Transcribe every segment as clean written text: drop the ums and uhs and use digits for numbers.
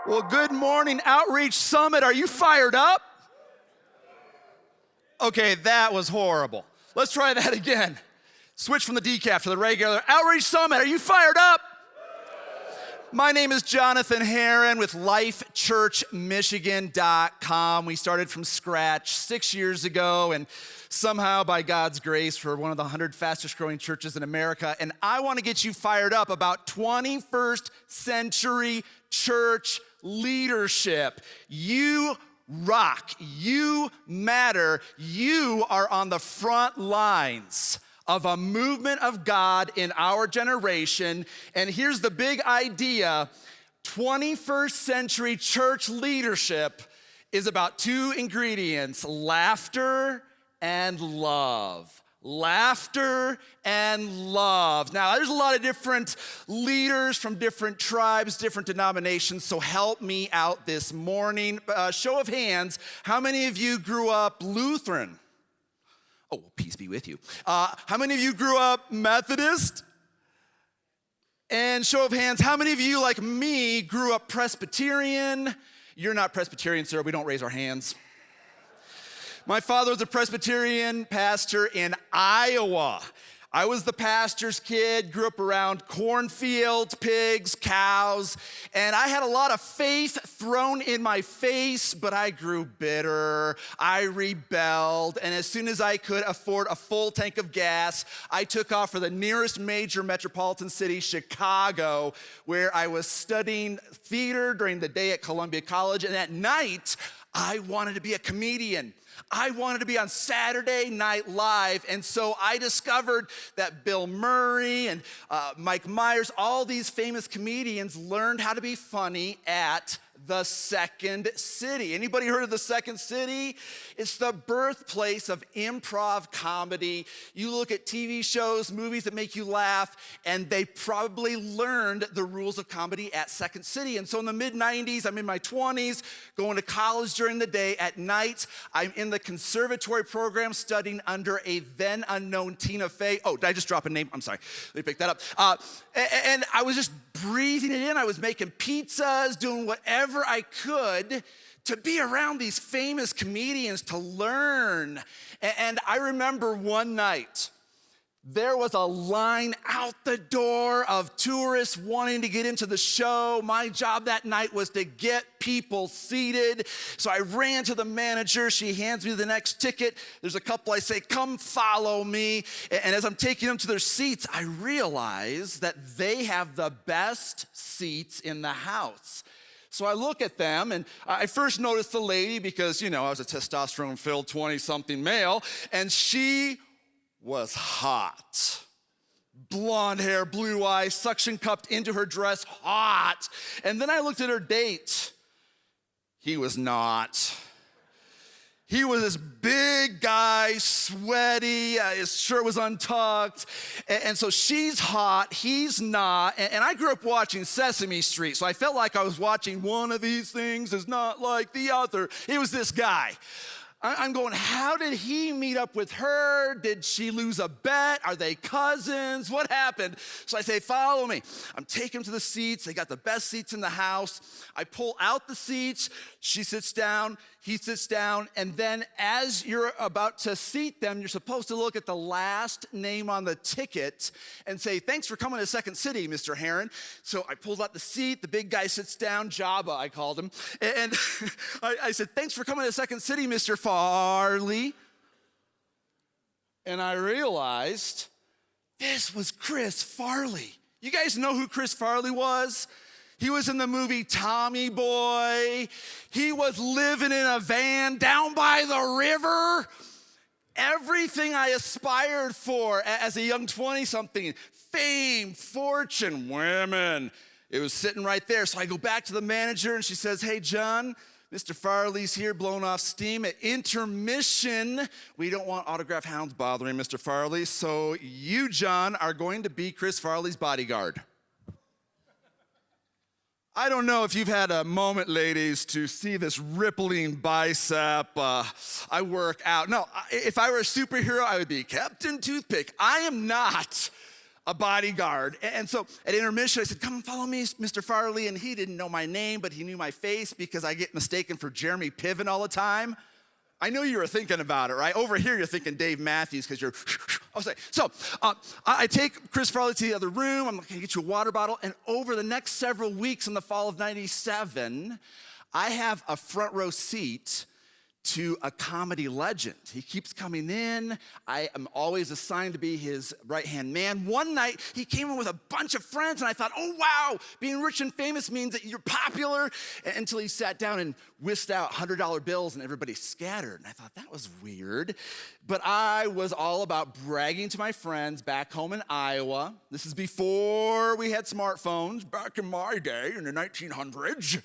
Well, good morning, Outreach Summit. Are you fired up? Okay, that was horrible. Let's try that again. Switch from the decaf to the regular. Outreach Summit, are you fired up? My name is Jonathan Herron with LifeChurchMichigan.com. We started from scratch 6 years ago, and somehow, by God's grace, we're one of the 100 fastest growing churches in America. And I want to get you fired up about 21st century church leadership. You rock. You matter. You are on the front lines of a movement of God in our generation. And here's the big idea. 21st century church leadership is about two ingredients: laughter and love. Laughter and love. Now, there's a lot of different leaders from different tribes, different denominations, so help me out this morning. Show of hands, how many of you grew up Lutheran? Oh, well, peace be with you. How many of you grew up Methodist? And show of hands, how many of you, like me, grew up Presbyterian? You're not Presbyterian, sir. We don't raise our hands. My father was a Presbyterian pastor in Iowa. I was the pastor's kid, grew up around cornfields, pigs, cows, and I had a lot of faith thrown in my face, but I grew bitter. I rebelled, and as soon as I could afford a full tank of gas, I took off for the nearest major metropolitan city, Chicago, where I was studying theater during the day at Columbia College, and at night, I wanted to be a comedian. I wanted to be on Saturday Night Live, and so I discovered that Bill Murray and Mike Myers, all these famous comedians, learned how to be funny at the Second City. Anybody heard of the Second City? It's the birthplace of improv comedy. You look at TV shows, movies that make you laugh, and they probably learned the rules of comedy at Second City. And so in the mid-90s, I'm in my 20s, going to college during the day. At night, I'm in the conservatory program studying under a then unknown Tina Fey. Oh, did I just drop a name? I'm sorry. Let me pick that up. And I was just breathing it in. I was making pizzas, doing whatever I could to be around these famous comedians, to learn. And I remember one night, there was a line out the door of tourists wanting to get into the show. My job that night was to get people seated. So I ran to the manager. She hands me the next ticket. There's a couple. I say, come follow me. And as I'm taking them to their seats, I realize that they have the best seats in the house. So I look at them, and I first noticed the lady because, I was a testosterone-filled 20-something male, and she was hot. Blonde hair, blue eyes, suction cupped into her dress, hot. And then I looked at her date. He was not. He was this big guy, sweaty, his shirt was untucked. And so she's hot, he's not. And I grew up watching Sesame Street, so I felt like I was watching one of these things is not like the other. It was this guy. I'm going, how did he meet up with her? Did she lose a bet? Are they cousins? What happened? So I say, follow me. I'm taking him to the seats. They got the best seats in the house. I pull out the seats. She sits down. He sits down. And then as you're about to seat them, you're supposed to look at the last name on the ticket and say, thanks for coming to Second City, Mr. Herron. So I pulled out the seat. The big guy sits down. Jabba, I called him. And I said, thanks for coming to Second City, Mr. Farley. And I realized this was Chris Farley. You guys know who Chris Farley was? He was in the movie Tommy Boy. He was living in a van down by the river. Everything I aspired for as a young 20-something, fame, fortune, women, it was sitting right there. So I go back to the manager and she says, hey, John, Mr. Farley's here blowing off steam. At intermission, we don't want autograph hounds bothering Mr. Farley, so you, John, are going to be Chris Farley's bodyguard. I don't know if you've had a moment, ladies, to see this rippling bicep. I work out. No, if I were a superhero, I would be Captain Toothpick. I am not a bodyguard. And so at intermission, I said, come and follow me, Mr. Farley. And he didn't know my name, but he knew my face because I get mistaken for Jeremy Piven all the time. I know you were thinking about it, right? Over here, you're thinking Dave Matthews because you're, I was like, so I take Chris Farley to the other room. I'm like, can I get you a water bottle? And over the next several weeks in the fall of 97, I have a front row seat to a comedy legend. He keeps coming in. I am always assigned to be his right-hand man. One night, he came in with a bunch of friends, and I thought, oh, wow, being rich and famous means that you're popular, until he sat down and whisked out $100 bills, and everybody scattered. And I thought, that was weird. But I was all about bragging to my friends back home in Iowa. This is before we had smartphones, back in my day, in the 1900s.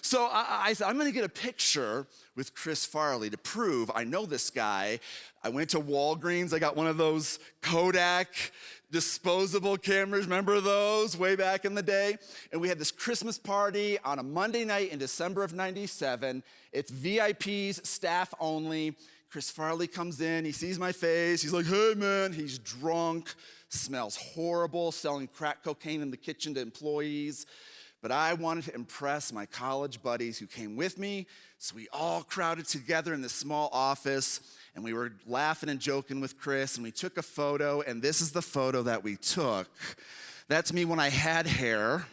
So I said, I'm going to get a picture with Chris Farley to prove I know this guy. I went to Walgreens. I got one of those Kodak disposable cameras. Remember those way back in the day? And we had this Christmas party on a Monday night in December of 97. It's VIPs, staff only. Chris Farley comes in. He sees my face. He's like, hey, man. He's drunk, smells horrible, selling crack cocaine in the kitchen to employees. But I wanted to impress my college buddies who came with me, so we all crowded together in this small office, and we were laughing and joking with Chris, and we took a photo, and this is the photo that we took. That's me when I had hair.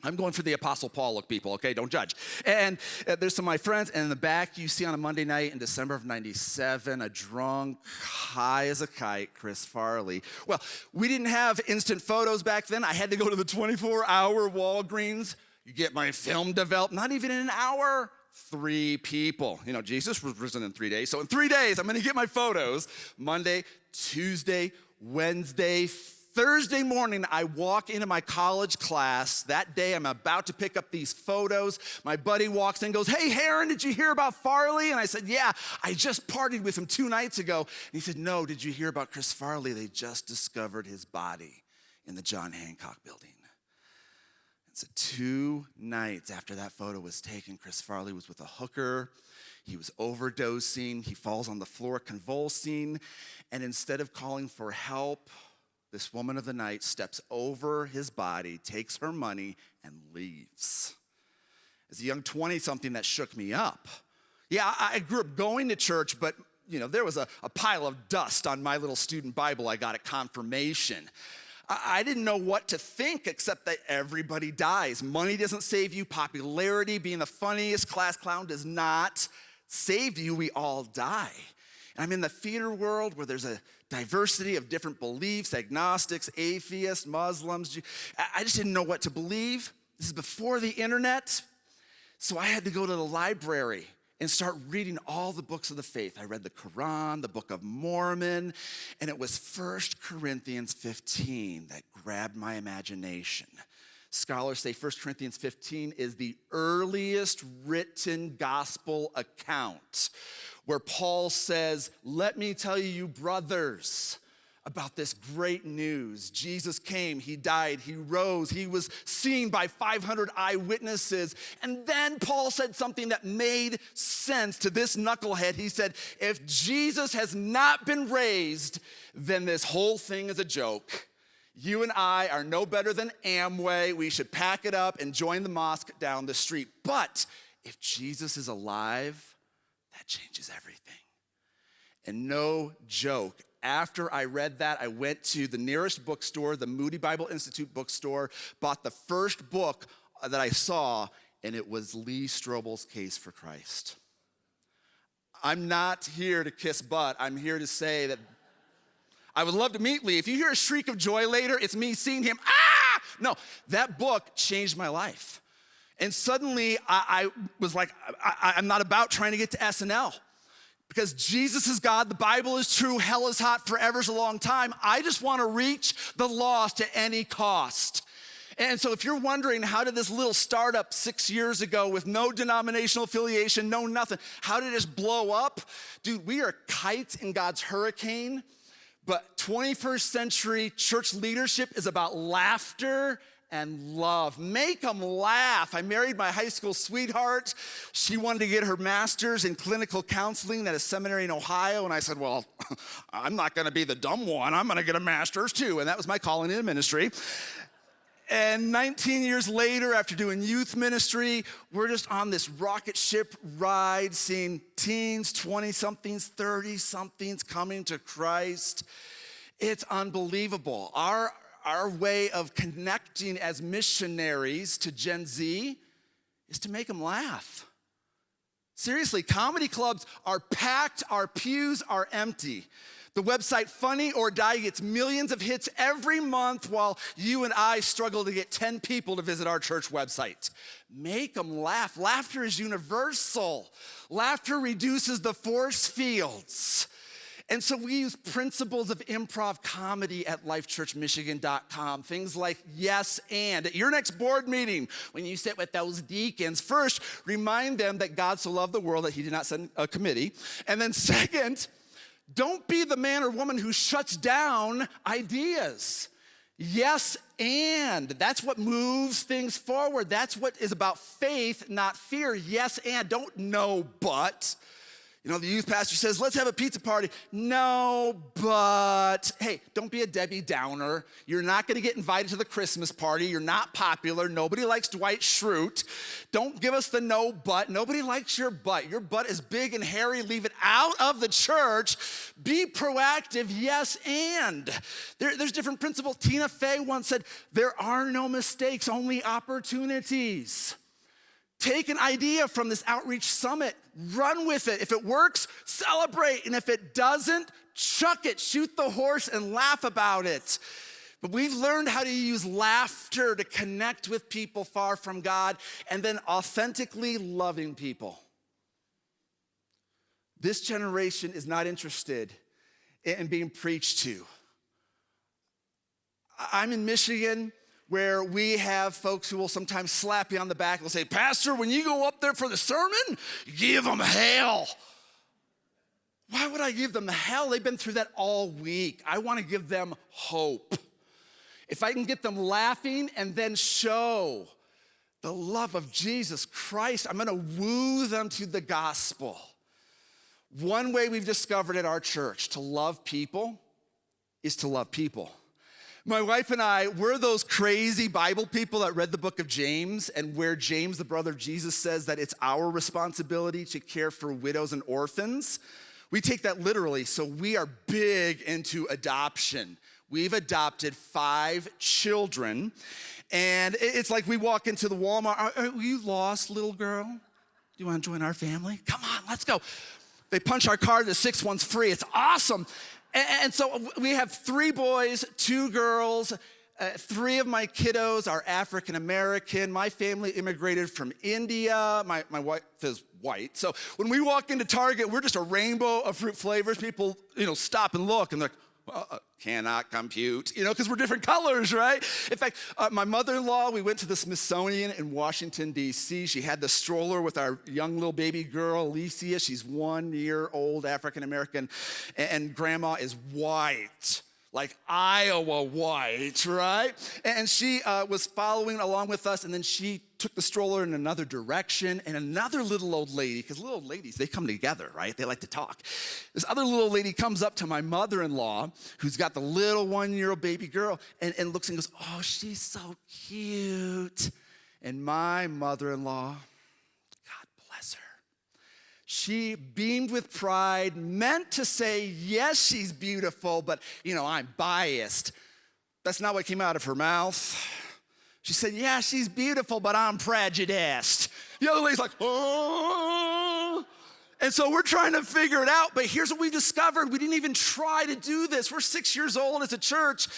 I'm going for the Apostle Paul look, people, okay? Don't judge. And there's some of my friends, and in the back, you see on a Monday night in December of 97, a drunk, high as a kite, Chris Farley. Well, we didn't have instant photos back then. I had to go to the 24-hour Walgreens. You get my film developed, not even in an hour. 3 people. You know, Jesus was risen in 3 days. So in 3 days, I'm going to get my photos. Monday, Tuesday, Wednesday, Thursday morning, I walk into my college class. That day, I'm about to pick up these photos. My buddy walks in and goes, hey, Herron, did you hear about Farley? And I said, yeah, I just partied with him 2 nights ago. And he said, no, did you hear about Chris Farley? They just discovered his body in the John Hancock building. And so 2 nights after that photo was taken, Chris Farley was with a hooker. He was overdosing. He falls on the floor convulsing. And instead of calling for help, this woman of the night steps over his body, takes her money, and leaves. As a young 20-something, that shook me up. Yeah, I grew up going to church, but you know, there was a pile of dust on my little student Bible I got at confirmation. I didn't know what to think except that everybody dies. Money doesn't save you. Popularity, being the funniest class clown does not save you. We all die. And I'm in the theater world where there's a diversity of different beliefs, agnostics, atheists, Muslims. I just didn't know what to believe. This is before the internet. So I had to go to the library and start reading all the books of the faith. I read the Quran, the Book of Mormon, and it was 1 Corinthians 15 that grabbed my imagination. Scholars say 1 Corinthians 15 is the earliest written gospel account where Paul says, let me tell you, brothers, about this great news. Jesus came, he died, he rose, he was seen by 500 eyewitnesses. And then Paul said something that made sense to this knucklehead. He said, if Jesus has not been raised, then this whole thing is a joke. You and I are no better than Amway. We should pack it up and join the mosque down the street. But if Jesus is alive, that changes everything. And no joke, after I read that, I went to the nearest bookstore, the Moody Bible Institute bookstore, bought the first book that I saw, and it was Lee Strobel's Case for Christ. I'm not here to kiss butt. I'm here to say that I would love to meet Lee. If you hear a shriek of joy later, it's me seeing him. Ah! No, that book changed my life. And suddenly, I was like, I'm not about trying to get to SNL. Because Jesus is God, the Bible is true, hell is hot, forever's a long time. I just want to reach the lost at any cost. And so if you're wondering, how did this little startup 6 years ago with no denominational affiliation, no nothing, how did it just blow up? Dude, we are kites in God's hurricane, but 21st century church leadership is about laughter and love. Make them laugh. I married my high school sweetheart. She wanted to get her master's in clinical counseling at a seminary in Ohio. And I said, well, I'm not going to be the dumb one. I'm going to get a master's too. And that was my calling in ministry. And 19 years later, after doing youth ministry, we're just on this rocket ship ride, seeing teens, 20-somethings, 30-somethings coming to Christ. It's unbelievable. Our way of connecting as missionaries to Gen Z is to make them laugh. Seriously, comedy clubs are packed, our pews are empty. The website Funny or Die gets millions of hits every month while you and I struggle to get 10 people to visit our church website. Make them laugh. Laughter is universal. Laughter reduces the force fields. And so we use principles of improv comedy at lifechurchmichigan.com. Things like yes and. At your next board meeting, when you sit with those deacons, first, remind them that God so loved the world that he did not send a committee. And then second, don't be the man or woman who shuts down ideas. Yes, and. That's what moves things forward. That's what is about faith, not fear. Yes, and. Don't no, but. You know, the youth pastor says, let's have a pizza party. No, but. Hey, don't be a Debbie Downer. You're not going to get invited to the Christmas party. You're not popular. Nobody likes Dwight Schrute. Don't give us the no, but. Nobody likes your butt. Your butt is big and hairy. Leave it out of the church. Be proactive. Yes, and. There's different principles. Tina Fey once said, there are no mistakes, only opportunities. Take an idea from this outreach summit, run with it. If it works, celebrate. And if it doesn't, chuck it, shoot the horse and laugh about it. But we've learned how to use laughter to connect with people far from God and then authentically loving people. This generation is not interested in being preached to. I'm in Michigan, where we have folks who will sometimes slap you on the back and will say, Pastor, when you go up there for the sermon, give them hell. Why would I give them hell? They've been through that all week. I want to give them hope. If I can get them laughing and then show the love of Jesus Christ, I'm going to woo them to the gospel. One way we've discovered at our church to love people is to love people. My wife and I, we're those crazy Bible people that read the book of James, and where James, the brother of Jesus, says that it's our responsibility to care for widows and orphans. We take that literally, so we are big into adoption. We've adopted 5 children, and it's like we walk into the Walmart. Are you lost, little girl? Do you want to join our family? Come on, let's go. They punch our card, the 6th one's free. It's awesome. And so we have 3 boys, 2 girls. 3 of my kiddos are African American. My family immigrated from India. My wife is white. So when we walk into Target, we're just a rainbow of fruit flavors. People, stop and look, and they're like, cannot compute, because we're different colors, right? In fact, my mother-in-law, we went to the Smithsonian in Washington, D.C. She had the stroller with our young little baby girl, Alicia. She's 1 year old, African-American, and grandma is white, like Iowa white, right? And she was following along with us, and then she took the stroller in another direction, and another little old lady, because little old ladies, they come together, right? They like to talk. This other little lady comes up to my mother-in-law, who's got the little 1-year-old baby girl, and looks and goes, oh, she's so cute. And my mother-in-law, God bless her, she beamed with pride, meant to say, yes, she's beautiful, but, I'm biased. That's not what came out of her mouth. She said, yeah, she's beautiful, but I'm prejudiced. The other lady's like, oh. And so we're trying to figure it out, but here's what we discovered. We didn't even try to do this. We're 6 years old as a church.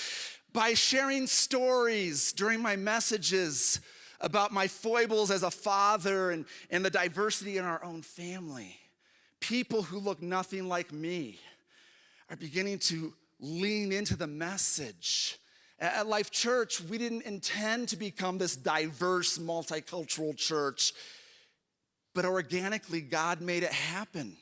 By sharing stories during my messages about my foibles as a father and the diversity in our own family, people who look nothing like me are beginning to lean into the message. At Life Church, we didn't intend to become this diverse, multicultural church, but organically, God made it happen.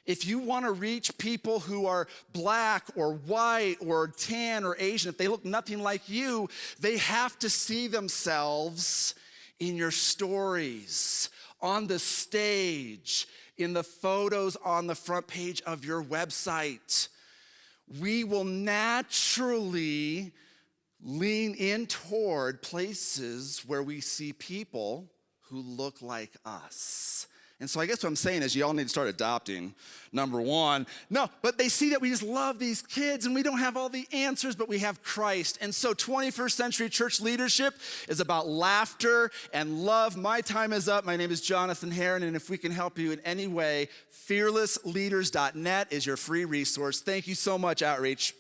If you want to reach people who are black or white or tan or Asian, if they look nothing like you, they have to see themselves in your stories, on the stage, in the photos on the front page of your website. We will naturally lean in toward places where we see people who look like us. And so I guess what I'm saying is y'all need to start adopting, number one. No, but they see that we just love these kids and we don't have all the answers, but we have Christ. And so 21st century church leadership is about laughter and love. My time is up. My name is Jonathan Herron, and if we can help you in any way, fearlessleaders.net is your free resource. Thank you so much, Outreach.